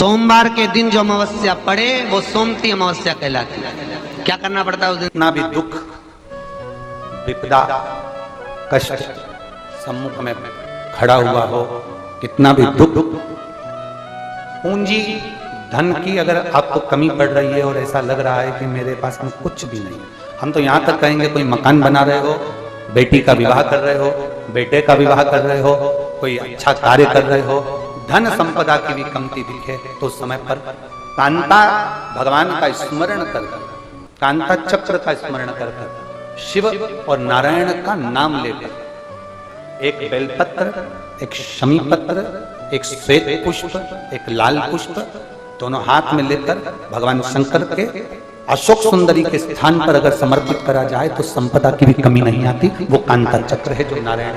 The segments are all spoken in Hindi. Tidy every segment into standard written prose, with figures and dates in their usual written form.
सोमवार के दिन जो अमावस्या पड़े वो सोमती अमावस्या कहलाती है। क्या करना पड़ता है उस दिन? कितना भी दुख विपदा कष्ट सम्मुख में खड़ा हुआ हो, कितना भी दुख पूंजी धन की अगर आपको कमी पड़ रही है और ऐसा लग रहा है कि मेरे पास में कुछ भी नहीं, हम तो यहाँ तक कहेंगे कोई मकान बना रहे हो, बेटी का विवाह कर रहे हो, बेटे का विवाह कर रहे हो, कोई अच्छा कार्य कर रहे हो, धन संपदा की भी कमती दिखे तो उस समय पर कांता भगवान का स्मरण कर, कांता चक्र का स्मरण कर शिव और नारायण का नाम लेकर एक बेलपत्र, एक शमी पत्र, एक श्वेत पुष्प, एक लाल पुष्प दोनों हाथ में लेकर भगवान शंकर के अशोक सुंदरी के स्थान पर अगर समर्पित करा जाए तो संपदा की भी कमी नहीं आती। वो कांता चक्र है जो नारायण।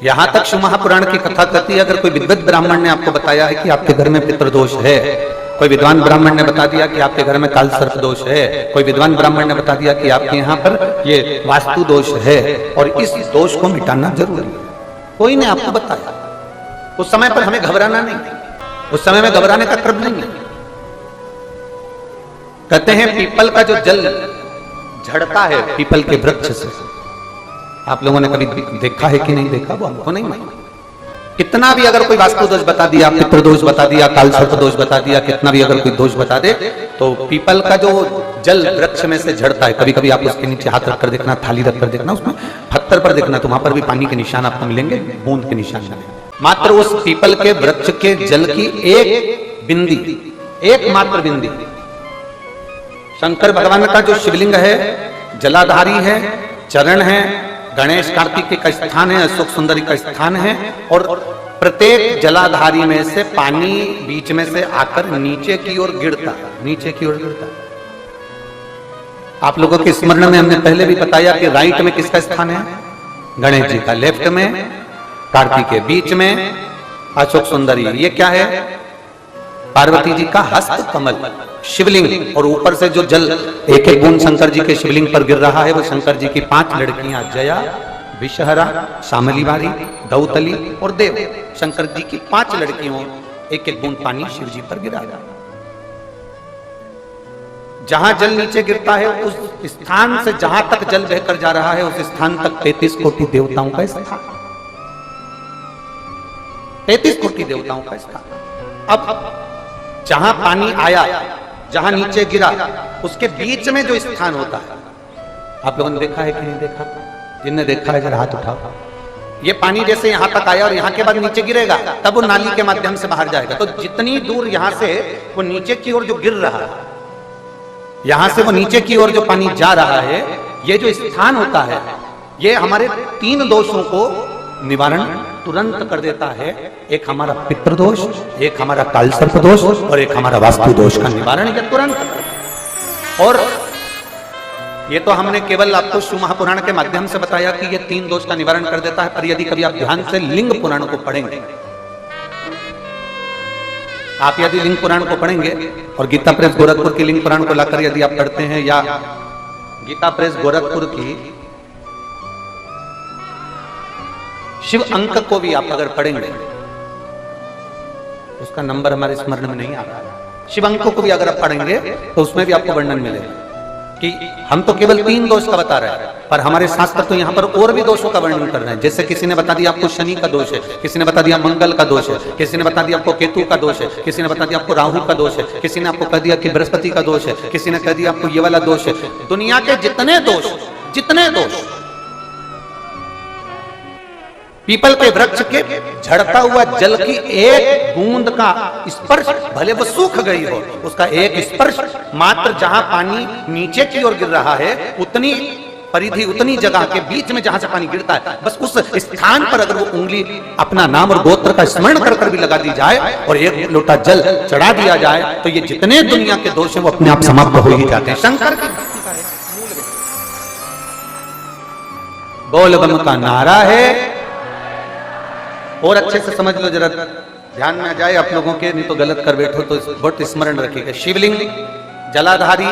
यहां तक शिव महापुराण की कथा कहती है, अगर कोई विद्वत ब्राह्मण ने आपको बताया है कि आपके घर में पितृदोष है, कोई विद्वान ब्राह्मण ने बता दिया कि आपके घर में काल सर्प दोष है, कोई विद्वान ब्राह्मण ने बता दिया कि आपके यहाँ पर ये वास्तु दोष है और इस दोष को मिटाना जरूरी है, कोई ने आपको बताया, उस समय पर हमें घबराना नहीं, उस समय में घबराने का क्रम नहीं है। कहते हैं पीपल का जो जल झड़ता है पीपल के वृक्ष से, आप लोगों ने कभी देखा है कि नहीं देखा, वो हमको नहीं मालूम। कितना भी अगर कोई वास्तु दोष बता दिया, पितृ दोष बता दिया, काल सर्प दोष बता दिया, कितना भी अगर कोई दोष बता दे तो पीपल का जो जल वृक्ष में से झड़ता है, कभी कभी आप उसके नीचे हाथ रखकर देखना, थाली रखकर देखना, उसमें पत्थर पर देखना, तो वहां पर भी पानी के निशान आपको मिलेंगे, बूंद के निशान मिलेंगे। मात्र उस पीपल के वृक्ष के जल की एक बिंदी, एकमात्र बिंदी, शंकर भगवान का जो शिवलिंग है जलाधारी है, चरण है, गणेश कार्तिक का स्थान है, अशोक सुंदरी का स्थान है और प्रत्येक जलाधारी में से पानी बीच में से आकर नीचे की ओर गिरता, नीचे की ओर गिरता। आप लोगों के स्मरण में हमने पहले भी बताया कि राइट में किसका स्थान है? गणेश जी का, लेफ्ट में कार्तिक के, बीच में अशोक सुंदरी। ये क्या है? पार्वती जी का हस्त कमल शिवलिंग, और ऊपर से जो जल एक एक बूंद शंकर जी के शिवलिंग पर गिर रहा है वो शंकर जी की 5 लड़कियां जया, विषहरा, शामलीवारी, दौतली और देव, शंकर जी की 5 लड़कियों एक एक बूंद पानी शिव जी पर गिरा। जहां जल नीचे गिरता है उस स्थान से जहां तक जल बहकर जा रहा है उस स्थान तक 33 कोटि देवताओं का स्थान, 33 कोटि देवताओं का स्थान। अब जहां पानी आया, जहां नीचे गिरा, उसके बीच में जो स्थान होता है, आप लोगों ने देखा है कि नहीं देखा? जिनने देखा है जरा हाथ उठाओ। ये पानी जैसे यहां तक आया और यहां के बाद नीचे गिरेगा, तब वो नाली के माध्यम से बाहर जाएगा। तो जितनी दूर यहां से वो नीचे की ओर जो गिर रहा है, यहां से वो नीचे की ओर जो पानी जा रहा है, ये जो स्थान होता है ये हमारे 3 दोषों को निवारण तुरंत कर देता है। एक हमारा पितृदोष, एक हमारा काल सर्प दोष और एक हमारा वास्तु दोष का निवारण ये तुरंत। और ये तो हमने केवल आपको शिव महापुराण के माध्यम से बताया कि ये 3 दोष का निवारण कर देता है, पर यदि कभी आप ध्यान से लिंग पुराण को पढ़ेंगे, आप यदि लिंग पुराण को पढ़ेंगे और गीता प्रेस गोरखपुर की लिंग पुराण को लाकर यदि आप पढ़ते हैं, या गीता प्रेस गोरखपुर की शिव अंक को भी आप अगर पढ़ेंगे, उसका नंबर हमारे स्मरण में नहीं आ रहा है, शिव अंक को भी अगर आप पढ़ेंगे तो उसमें भी आपको वर्णन मिलेगा कि हम तो केवल 3 दोष का बता रहे हैं, पर हमारे शास्त्र तो यहाँ पर और भी दोषों का वर्णन कर रहे हैं। जैसे किसी ने बता दिया आपको शनि का दोष है, किसी ने बता दिया मंगल का दोष है, किसी ने बता दिया आपको केतु का दोष है, किसी ने बता दिया आपको राहु का दोष है, किसी ने आपको कह दिया कि बृहस्पति का दोष है, किसी ने कह दिया आपको ये वाला दोष है। दुनिया के जितने दोष पीपल के वृक्ष के झड़ता हुआ जल की एक बूंद का स्पर्श, भले वो सूख गई हो, उसका एक स्पर्श मात्र जहां पानी नीचे की ओर गिर रहा है उतनी परिधि, उतनी जगह के बीच में जहां से पानी गिरता है, बस उस स्थान पर अगर वो उंगली अपना नाम और गोत्र का स्मरण कर कर भी लगा दी जाए और एक लोटा जल चढ़ा दिया जाए तो ये जितने दुनिया के दोष है वो अपने आप समाप्त हो ही जाते हैं। शंकर की बोल बम का नारा है। और अच्छे से समझ लो, जरा ध्यान में आ जाए आप लोगों के, नहीं तो गलत कर बैठो तो बहुत स्मरण रखिएगा। शिवलिंग जलाधारी,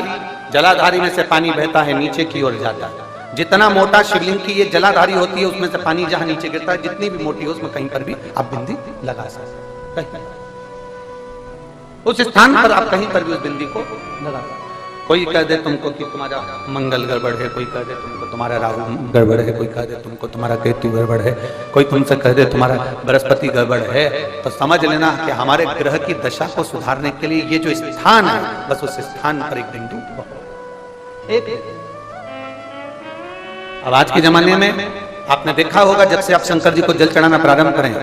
जलाधारी में से पानी बहता है नीचे की ओर जाता है। जितना मोटा शिवलिंग की ये जलाधारी होती है उसमें से पानी जहां नीचे गिरता है, जितनी भी मोटी हो उसमें कहीं पर भी आप बिंदी लगा सकते हैं। उस स्थान पर आप कहीं पर भी उस बिंदी को लगा। कोई कह दे तुमको कि तुम्हारा मंगल गड़बड़ है, कोई कह दे तुमको तुम्हारा राहु गड़बड़ है, कोई कह दे तुमको तुम्हारा केतु गड़बड़ है, कोई तुमसे कह दे तुम्हारा बृहस्पति गड़बड़ है, तो समझ लेना कि हमारे ग्रह की दशा को सुधारने के लिए ये जो स्थान है, बस उस स्थान पर एक बिंदु एक। अब आज के जमाने में आपने देखा होगा, जब से आप शंकर जी को जल चढ़ाना प्रारंभ करें,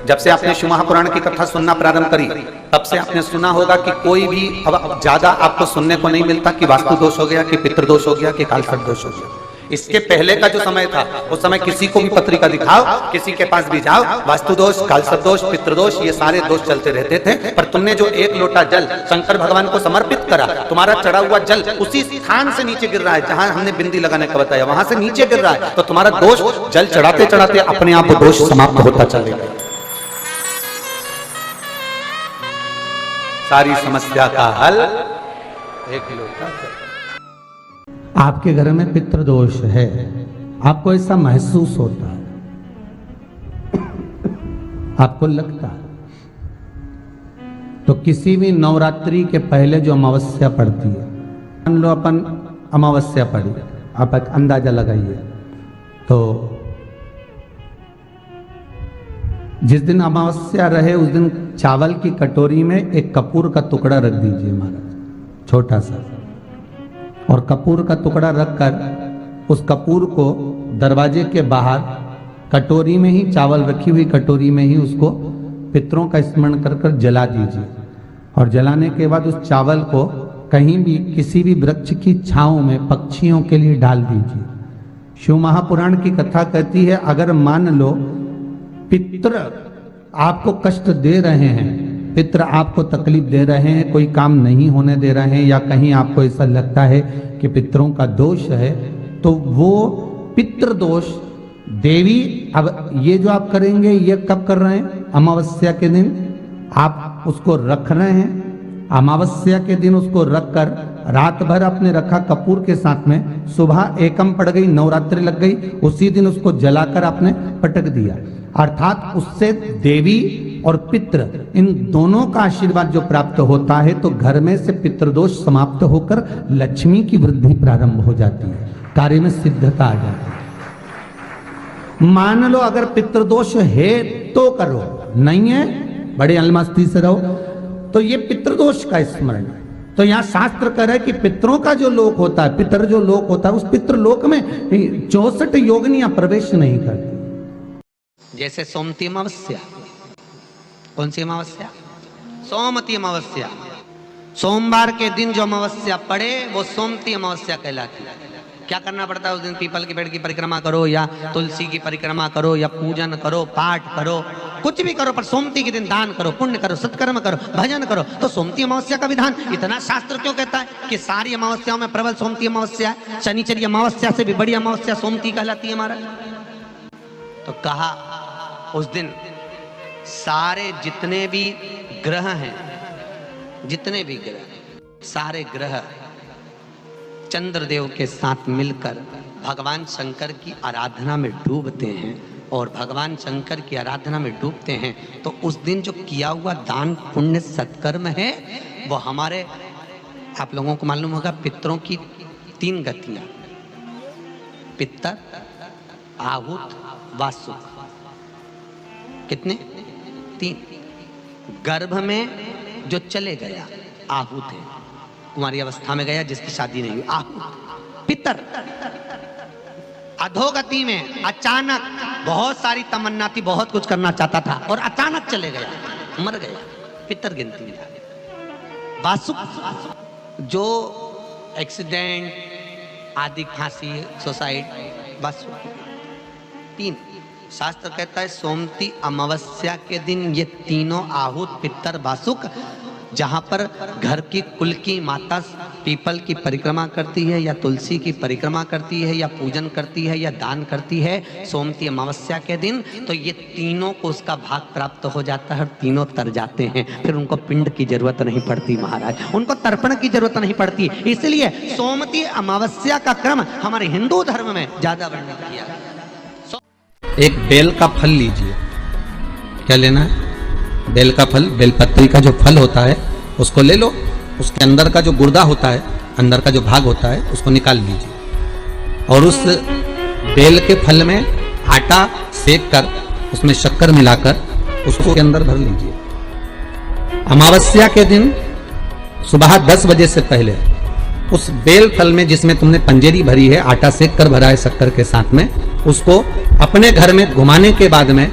जब से आपने शिव महापुराण की कथा सुनना प्रारंभ करी, तब से आपने सुना होगा कि कोई भी अब ज्यादा आपको सुनने को नहीं मिलता कि वास्तु दोष हो गया, कि पितृदोष हो गया, कि कालसर्प दोष हो गया। इसके पहले का जो समय था, उस समय किसी को भी पत्रिका दिखाओ, किसी के पास भी जाओ, वास्तु दोष, कालसर्प दोष, पितृदोष, ये सारे दोष चलते रहते थे। पर तुमने जो एक लोटा जल शंकर भगवान को समर्पित करा, तुम्हारा चढ़ा हुआ जल उसी स्थान से नीचे गिर रहा है जहां हमने बिंदी लगाने का बताया, वहां से नीचे गिर रहा है, तो तुम्हारा दोष जल चढ़ाते चढ़ाते अपने आप वो दोष समाप्त होता चलेगा। सारी समस्या का हल एक लोटा जल। आपके घर में पितृदोष है, आपको ऐसा महसूस होता है, आपको लगता है, तो किसी भी नवरात्रि के पहले जो अमावस्या पड़ती है, मान लो अपन अमावस्या पड़ी, आप एक अंदाजा लगाइए, तो जिस दिन अमावस्या रहे उस दिन चावल की कटोरी में एक कपूर का टुकड़ा रख दीजिए महाराज, छोटा सा, और कपूर का टुकड़ा रखकर उस कपूर को दरवाजे के बाहर कटोरी में ही, चावल रखी हुई कटोरी में ही उसको पितरों का स्मरण कर कर जला दीजिए। और जलाने के बाद उस चावल को कहीं भी किसी भी वृक्ष की छांव में पक्षियों के लिए डाल दीजिए। शिव महापुराण की कथा कहती है, अगर मान लो पितर आपको कष्ट दे रहे हैं, पितर आपको तकलीफ दे रहे हैं, कोई काम नहीं होने दे रहे हैं, या कहीं आपको ऐसा लगता है कि पितरों का दोष है, तो वो पितृ दोष देवी, अब ये जो आप करेंगे ये कब कर रहे हैं? अमावस्या के दिन आप उसको रख रहे हैं, अमावस्या के दिन उसको रखकर रात भर आपने रखा कपूर के साथ में, सुबह एकम पड़ गई, नवरात्रि लग गई, उसी दिन उसको जलाकर आपने पटक दिया। अर्थात उससे देवी और पितृ इन दोनों का आशीर्वाद जो प्राप्त होता है, तो घर में से पितृदोष समाप्त होकर लक्ष्मी की वृद्धि प्रारंभ हो जाती है, कार्य में सिद्धता आ जाती है। मान लो अगर पितृदोष है तो करो, नहीं है बड़े अलमस्ती से रहो, तो ये पितृदोष का स्मरण। तो यहाँ शास्त्र कह रहा है कि पितरों का जो लोक होता है, पितर जो लोक होता है, उस पितृलोक में 64 योगिनियां प्रवेश नहीं करती। जैसे सोमती अमावस्या, कौन सी अमावस्या? सोमती अमावस्या। सोमवार के दिन जो अमावस्या पड़े वो सोमती अमावस्या कहलाती है। क्या करना पड़ता है उस दिन? पीपल के पेड़ की परिक्रमा करो, या तुलसी की परिक्रमा करो, या पूजन करो, पाठ करो, कुछ भी करो, पर सोमती के दिन दान करो, पुण्य करो, सत्कर्म करो, भजन करो। तो सोमती अमावस्या का विधान इतना शास्त्र क्यों कहता है कि सारी अमावस्याओं में प्रबल सोमती अमावस्या है? शनिचरी अमावस्या से भी बड़ी अमावस्या सोमती कहलाती है महाराज। तो कहा उस दिन सारे जितने भी ग्रह हैं, जितने भी ग्रह, सारे ग्रह चंद्रदेव के साथ मिलकर भगवान शंकर की आराधना में डूबते हैं, और भगवान शंकर की आराधना में डूबते हैं तो उस दिन जो किया हुआ दान पुण्य सत्कर्म है वो हमारे, आप लोगों को मालूम होगा, पितरों की 3 गतियां, पितर, आहुत, वासुक, कितने? 3। गर्भ में जो चले गया आहुत है, कुमारी अवस्था में गया जिसकी शादी नहीं हुई, आहुत। पितर अधोगति में अचानक बहुत सारी तमन्ना थी, बहुत कुछ करना चाहता था और अचानक चले गया, मर गया, पितर गिनती में आ गया। वासुक जो एक्सीडेंट आदि, फांसी, सुसाइड, वासुक। 3 शास्त्र कहता है सोमती अमावस्या के दिन ये तीनों आहुत, पितर, वासुक, जहां पर घर की कुल की माता पीपल की परिक्रमा करती है, या तुलसी की परिक्रमा करती है, या पूजन करती है, या दान करती है सोमती अमावस्या के दिन, तो ये तीनों को उसका भाग प्राप्त हो जाता है और तीनों तर जाते हैं। फिर उनको पिंड की जरूरत नहीं पड़ती महाराज, उनको तर्पण की जरूरत नहीं पड़ती। इसलिए सोमती अमावस्या का क्रम हमारे हिंदू धर्म में ज्यादा वर्णित किया है। एक बेल का फल लीजिए, क्या लेना है? बेल का फल, बेलपत्री का जो फल होता है उसको ले लो, उसके अंदर का जो गुर्दा होता है, अंदर का जो भाग होता है, उसको निकाल लीजिए और उस बेल के फल में आटा सेक कर उसमें शक्कर मिलाकर उसको के अंदर भर लीजिए। अमावस्या के दिन सुबह 10 बजे से पहले उस बेल फल में जिसमें तुमने पंजेरी भरी है, आटा सेक कर भरा है शक्कर के साथ में, उसको अपने घर में घुमाने के बाद में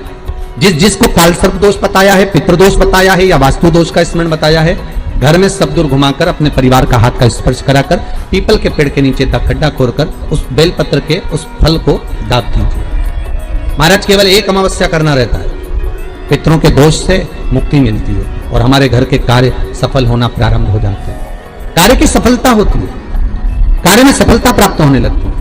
जिसको कालसर्प दोष बताया है, पितृदोष बताया है या वास्तु दोष का स्मरण बताया है, घर में सब दूर घुमाकर अपने परिवार का हाथ का स्पर्श कराकर पीपल के पेड़ के नीचे तक खड्डा खोदकर उस बेल पत्र के उस फल को दाब दीजिए। महाराज केवल एक अमावस्या करना रहता है, पितरों के दोष से मुक्ति मिलती है और हमारे घर के कार्य सफल होना प्रारंभ हो जाते हैं। कार्य की सफलता होती है, कार्य में सफलता प्राप्त होने लगती है।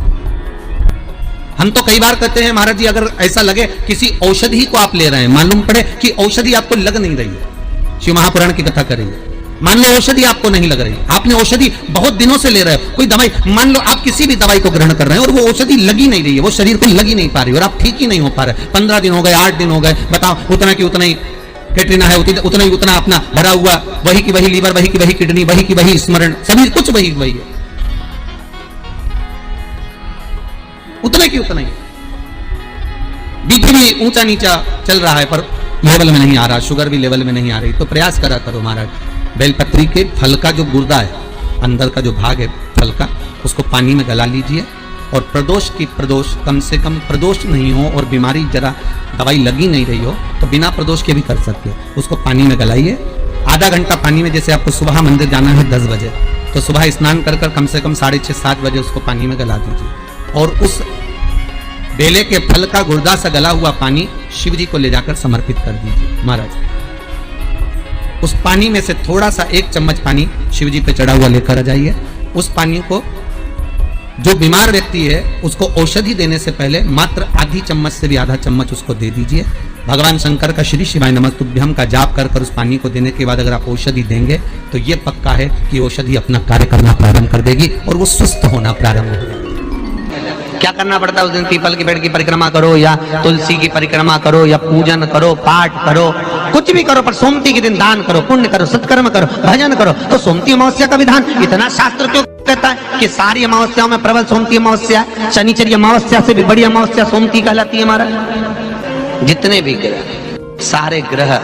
हम तो कई बार कहते हैं महाराज जी, अगर ऐसा लगे किसी औषधि को आप ले रहे हैं, मालूम पड़े कि औषधि आपको लग नहीं रही है, शिव महापुराण की कथा करेंगे, मान लो औषधि आपको नहीं लग रही, आपने औषधि बहुत दिनों से ले रहे हो, कोई दवाई, मान लो आप किसी भी दवाई को ग्रहण कर रहे हैं और वो औषधि लगी नहीं रही है, वो शरीर को लगी नहीं पा रही और आप ठीक ही नहीं हो पा रहे, 15 दिन हो गए, 8 दिन हो गए, बताओ उतना की उतना ही कैटरीना है, उतना ही उतना अपना भरा हुआ, वही की वही लीवर, वही की वही किडनी, वही की वही स्मरण, सभी कुछ वही वही है, उतने की उतना ही। बीपी भी ऊंचा नीचा चल रहा है पर लेवल में नहीं आ रहा, शुगर भी लेवल में नहीं आ रही, तो प्रयास करा करो महाराज, बेलपत्री के फल का जो गुर्दा है, अंदर का जो भाग है फल का, उसको पानी में गला लीजिए और प्रदोष की प्रदोष, कम से कम प्रदोष नहीं हो और बीमारी जरा दवाई लगी नहीं रही हो तो बिना प्रदोष के भी कर सकते हो, उसको पानी में गलाइए, आधा घंटा पानी में, जैसे आपको सुबह मंदिर जाना है 10 बजे, तो सुबह स्नान कर कर कम से कम 6:30-7 बजे उसको पानी में गला दीजिए और उस बेले के फल का गुर्दा से गला हुआ पानी शिव जी को ले जाकर समर्पित कर दीजिए। महाराज उस पानी में से थोड़ा सा 1 चम्मच पानी शिव जी पे चढ़ा हुआ लेकर आ जाइए, उस पानी को जो बीमार व्यक्ति है उसको औषधि देने से पहले मात्र आधी चम्मच से भी आधा चम्मच उसको दे दीजिए। भगवान शंकर का श्री शिवाय नमस्तुभ्यम का जाप कर कर उस पानी को देने के बाद अगर आप औषधि देंगे तो ये पक्का है कि औषधि अपना कार्य करना प्रारंभ कर देगी और वो स्वस्थ होना प्रारंभ हो जाएगी। क्या करना पड़ता है उस दिन? पीपल के पेड़ की परिक्रमा करो या तुलसी की परिक्रमा करो या पूजन करो, पाठ करो, कुछ भी करो, पर सोमती के दिन दान करो, पुण्य करो, सत्कर्म करो, भजन करो। तो सोमती अमावस्या का विधान इतना शास्त्र क्यों कहता है कि सारी अमावस्याओं में प्रबल सोमती अमावस्या, शनिचरी अमावस्या से भी बड़ी अमावस्या सोमती कहलाती है। हमारा जितने भी ग्रह, सारे ग्रह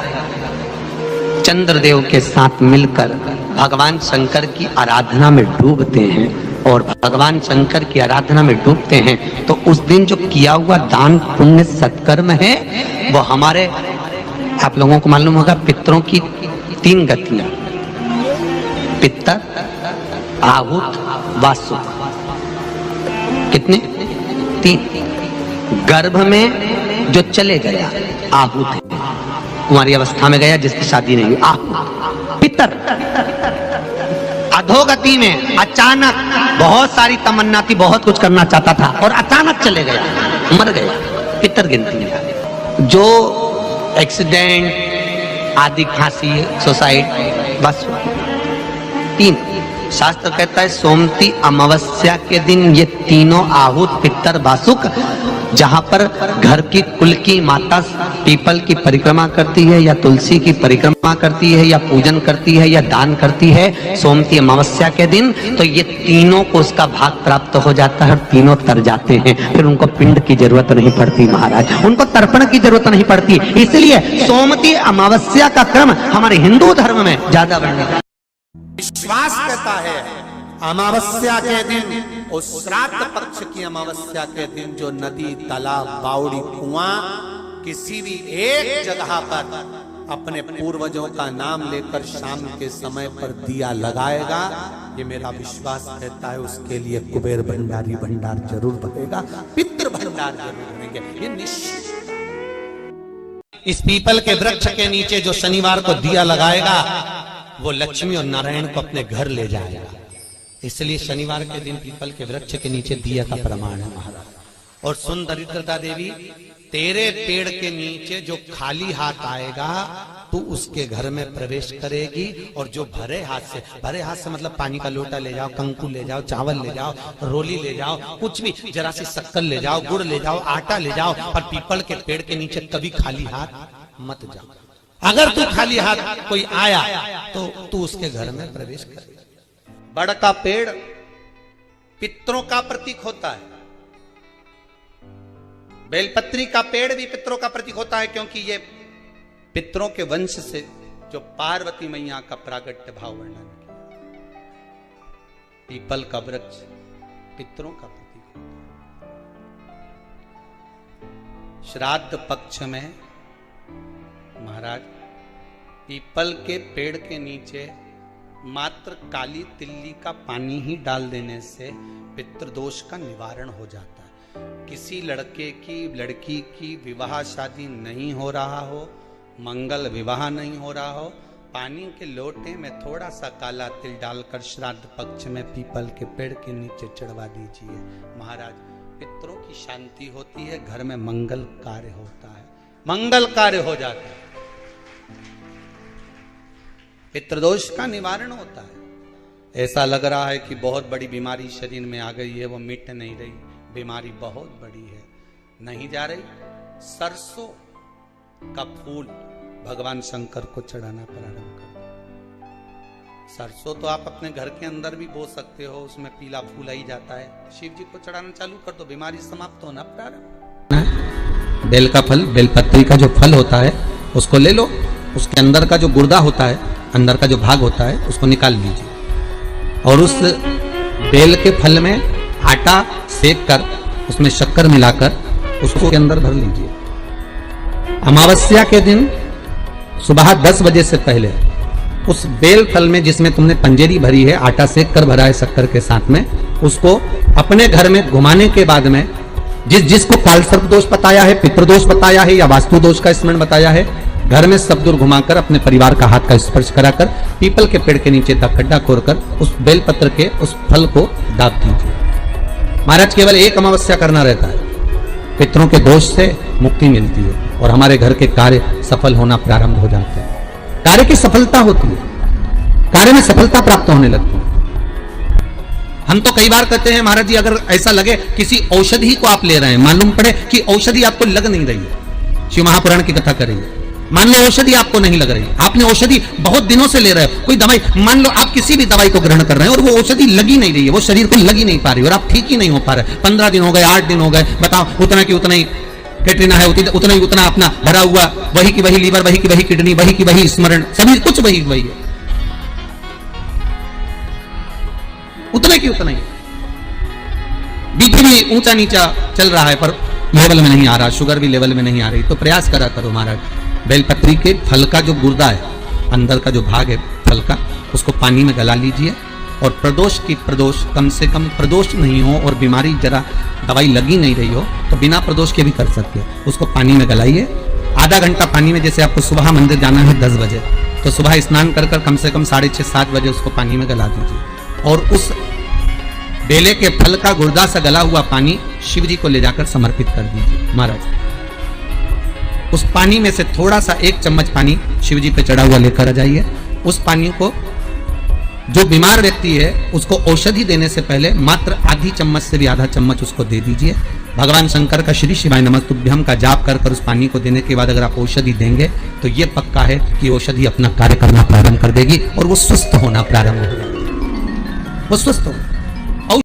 चंद्रदेव के साथ मिलकर भगवान शंकर की आराधना में डूबते हैं और भगवान शंकर की आराधना में डूबते हैं तो उस दिन जो किया हुआ दान पुण्य सत्कर्म है वो हमारे, आप लोगों को मालूम होगा, पितरों की 3 गतियां, पितर, आहुत, वासुक, कितने? 3। गर्भ में जो चले गया आहुत है, कुंवारी अवस्था में गया जिसकी शादी नहीं हुई, आहुत। पितर अधोगति में अचानक बहुत सारी तमन्ना थी, बहुत कुछ करना चाहता था और अचानक चले गया, मर गया, पितर गिनती में। जो एक्सीडेंट आदि, खांसी, सुसाइड, बस 3। शास्त्र कहता है सोमती अमावस्या के दिन ये तीनों आहुत, पितर, वासुक, जहां पर घर की कुल की माता पीपल की परिक्रमा करती है या तुलसी की परिक्रमा करती है या पूजन करती है या दान करती है सोमती अमावस्या के दिन, तो ये तीनों को उसका भाग प्राप्त हो जाता है और तीनों तर जाते हैं। फिर उनको पिंड की जरूरत नहीं पड़ती महाराज, उनको तर्पण की जरूरत नहीं पड़ती। इसलिए सोमती अमावस्या का क्रम हमारे हिंदू धर्म में ज्यादा वर्णित है। विश्वास कहता है अमावस्या के दिन, उस श्राद्ध पक्ष की अमावस्या के दिन जो नदी, तालाब, बावड़ी, कुआं, किसी भी एक जगह पर अपने पूर्वजों का नाम लेकर शाम के समय पर दिया लगाएगा, ये मेरा विश्वास कहता है उसके लिए कुबेर भंडारी भंडार जरूर बनेगा, पितृ भंडार जरूर बनेंगे, ये निश्चित। इस पीपल के वृक्ष के नीचे जो शनिवार को दिया लगाएगा वो लक्ष्मी और नारायण को अपने घर ले जाएगा। इसलिए शनिवार के दिन पीपल के वृक्ष के नीचे दिया का प्रमाण है महाराज। और सुन दरिद्रता देवी, तेरे पेड़ के नीचे जो खाली हाथ आएगा तू उसके घर में प्रवेश करेगी और जो भरे हाथ से मतलब पानी का लोटा ले जाओ, कंकु ले जाओ, चावल ले जाओ, रोली ले जाओ, कुछ भी, जरा सी शक्कर ले जाओ, गुड़ ले जाओ, आटा ले जाओ, और पीपल के पेड़ के नीचे कभी खाली हाथ मत जाओ। अगर तू खाली हाथ कोई आया तो तू उसके घर में प्रवेश कर। बड़ का पेड़ पितरों का प्रतीक होता है, बेलपत्री का पेड़ भी पितरों का प्रतीक होता है, क्योंकि ये पितरों के वंश से जो पार्वती मैया का प्रागट्य भाव वर्णन किया। पीपल का वृक्ष पितरों का प्रतीक होता है। श्राद्ध पक्ष में महाराज पीपल के पेड़ के नीचे मात्र काली तिल्ली का पानी ही डाल देने से पितृदोष का निवारण हो जाता है। किसी लड़के की लड़की की विवाह शादी नहीं हो रहा हो, मंगल विवाह नहीं हो रहा हो, पानी के लोटे में थोड़ा सा काला तिल डालकर श्राद्ध पक्ष में पीपल के पेड़ के नीचे चढ़वा दीजिए महाराज। पितरों की शांति होती है, घर में मंगल कार्य होता है, मंगल कार्य हो जाता है, पितृदोष का निवारण होता है। ऐसा लग रहा है कि बहुत बड़ी बीमारी शरीर में आ गई है, वो मिट नहीं रही, बीमारी बहुत बड़ी है, नहीं जा रही। सरसों का फूल भगवान शंकर को चढ़ाना प्रारंभ कर दो। सरसों तो आप अपने घर के अंदर भी बो सकते हो, उसमें पीला फूल ही जाता है, शिव जी को चढ़ाना चालू कर दो, बीमारी समाप्त होना प्रारंभ। बेल का फल, बेलपत्री का जो फल होता है उसको ले लो, उसके अंदर का जो गुर्दा होता है, अंदर का जो भाग होता है उसको निकाल लीजिए और उस बेल के फल में आटा सेक कर उसमें शक्कर मिलाकर उसको के अंदर भर लीजिए। अमावस्या के दिन सुबह 10 बजे से पहले उस बेल फल में जिसमें तुमने पंजेरी भरी है, आटा सेक कर भरा है शक्कर के साथ में, उसको अपने घर में घुमाने के बाद में जिसको कालसर्प दोष बताया है, पितृदोष बताया है या वास्तु दोष का स्मरण बताया है, घर में सब दूर घुमाकर अपने परिवार का हाथ का स्पर्श कराकर पीपल के पेड़ के नीचे तक खड्डा खोदकर उस बेलपत्र के उस फल को दाब दीजिए। महाराज केवल एक अमावस्या करना रहता है, पितरों के दोष से मुक्ति मिलती है और हमारे घर के कार्य सफल होना प्रारंभ हो जाते हैं। कार्य की सफलता होती है, कार्य में सफलता प्राप्त होने लगती है। हम तो कई बार कहते हैं महाराज जी, अगर ऐसा लगे किसी औषधि को आप ले रहे हैं, मालूम पड़े कि औषधि आपको लग नहीं रही है, शिव महापुराण की कथा करेंगे, मान लो औषधि आपको नहीं लग रही, आपने औषधि बहुत दिनों से ले रहे हो, कोई दवाई, मान लो आप किसी भी दवाई को ग्रहण कर रहे हैं और वो औषधि लगी नहीं रही है, वो शरीर को लगी नहीं पा रही और आप ठीक ही नहीं हो पा रहे, 15 दिन हो गए, 8 दिन हो गए, बताओ, उतना की उतना ही कैटरीना है, उतना ही उतना अपना भरा हुआ, वही की वही लीवर, वही की वही किडनी, वही की वही स्मरण, सभी कुछ वही वही है, उतने की उतना ही। बीपी भी ऊंचा नीचा चल रहा है पर लेवल में नहीं आ रहा, शुगर भी लेवल में नहीं आ रही, तो प्रयास करा करो महाराज। बेलपत्री के फल का जो गुर्दा है, अंदर का जो भाग है फल का, उसको पानी में गला लीजिए और प्रदोष कम से कम प्रदोष नहीं हो और बीमारी जरा दवाई लगी नहीं रही हो तो बिना प्रदोष के भी कर सकते हो, उसको पानी में गलाइए। आधा घंटा पानी में, जैसे आपको सुबह मंदिर जाना है 10 बजे, तो सुबह स्नान कर कम से कम 6:30-7 बजे उसको पानी में गला दीजिए और उस बेले के फल का गुर्दा से गला हुआ पानी शिव जी को ले जाकर समर्पित कर दीजिए महाराज। उस पानी में से थोड़ा सा 1 चम्मच पानी शिव जी पे चढ़ा हुआ लेकर आ जाइए। उस पानी को जो बीमार व्यक्ति है उसको औषधि देने से पहले मात्र आधी चम्मच से भी आधा चम्मच उसको दे दीजिए। भगवान शंकर का श्री शिवाय नमस्तुभ्यम का जाप कर उस पानी को देने के बाद अगर आप औषधि देंगे तो ये पक्का है कि औषधि अपना कार्य करना प्रारंभ कर देगी और वो स्वस्थ होना प्रारंभ हो जाएगी, वो स्वस्थ हो।